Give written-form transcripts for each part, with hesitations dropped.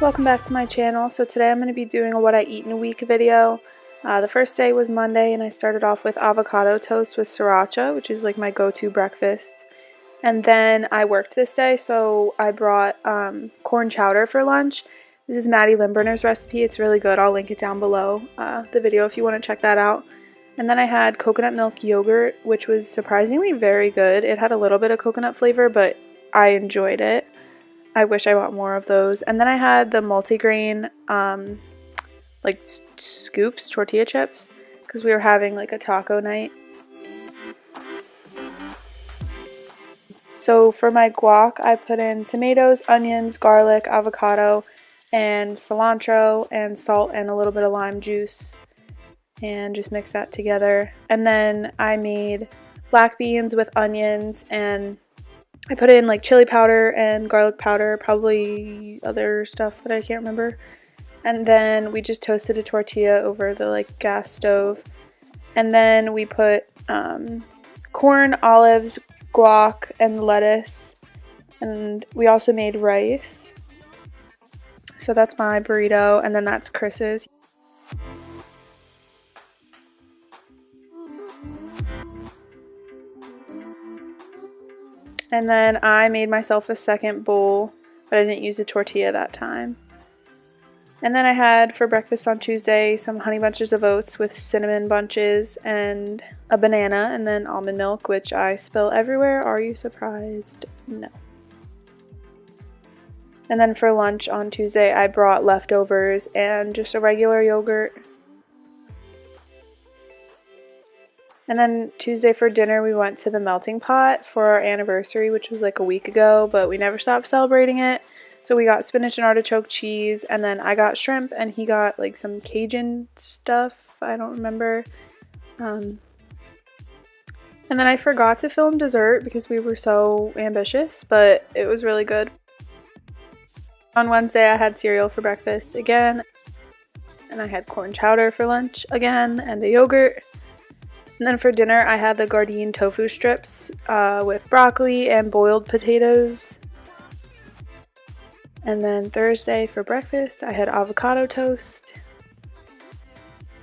Welcome back to my channel. So today I'm going to be doing a what I eat in a week video. The first day was Monday and I started off with avocado toast with sriracha, which is like my go-to breakfast. And then I worked this day, so I brought corn chowder for lunch. This is Maddie Limburner's recipe. It's really good. I'll link it down below the video if you want to check that out. And then I had coconut milk yogurt, which was surprisingly very good. It had a little bit of coconut flavor, but I enjoyed it. I wish I bought more of those. And then I had the multigrain like scoops, tortilla chips, because we were having like a taco night. So for my guac, I put in tomatoes, onions, garlic, avocado, and cilantro, and salt, and a little bit of lime juice, and just mix that together. And then I made black beans with onions, and I put in like chili powder and garlic powder, probably other stuff that I can't remember. And then we just toasted a tortilla over the like gas stove. And then we put corn, olives, guac, and lettuce. And we also made rice. So that's my burrito, and then that's Chris's. And then I made myself a second bowl, but I didn't use a tortilla that time. And then I had for breakfast on Tuesday some honey bunches of oats with cinnamon bunches and a banana, and then almond milk, which I spill everywhere. Are you surprised? No. And then for lunch on Tuesday I brought leftovers and just a regular yogurt. And then Tuesday for dinner we went to the melting pot for our anniversary, which was like a week ago, but we never stopped celebrating it. So we got spinach and artichoke cheese, and then I got shrimp and he got like some Cajun stuff, I don't remember. And then I forgot to film dessert because we were so ambitious, but it was really good. On Wednesday I had cereal for breakfast again, and I had corn chowder for lunch again, and a yogurt. And then for dinner, I had the Gardein tofu strips with broccoli and boiled potatoes. And then Thursday for breakfast, I had avocado toast.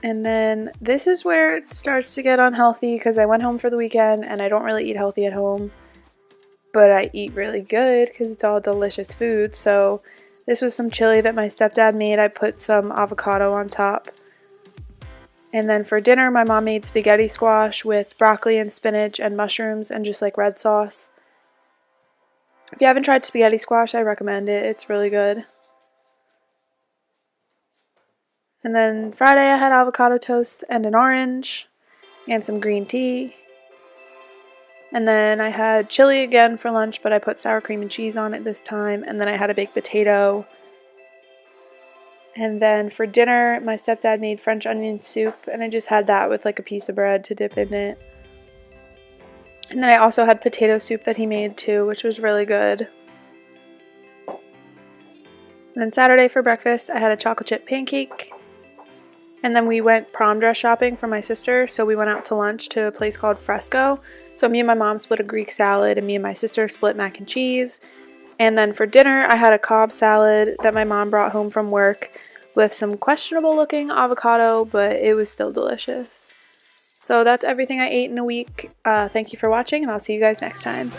And then this is where it starts to get unhealthy because I went home for the weekend and I don't really eat healthy at home. But I eat really good because it's all delicious food. So this was some chili that my stepdad made. I put some avocado on top. And then for dinner, my mom made spaghetti squash with broccoli and spinach and mushrooms and just like red sauce. If you haven't tried spaghetti squash, I recommend it. It's really good. And then Friday, I had avocado toast and an orange and some green tea. And then I had chili again for lunch, but I put sour cream and cheese on it this time. And then I had a baked potato. And then for dinner, my stepdad made French onion soup, and I just had that with like a piece of bread to dip in it. And then I also had potato soup that he made too, which was really good. And then Saturday for breakfast, I had a chocolate chip pancake. And then we went prom dress shopping for my sister, so we went out to lunch to a place called Fresco. So me and my mom split a Greek salad, and me and my sister split mac and cheese. And then for dinner, I had a Cobb salad that my mom brought home from work with some questionable looking avocado, but it was still delicious. So that's everything I ate in a week. Thank you for watching, and I'll see you guys next time.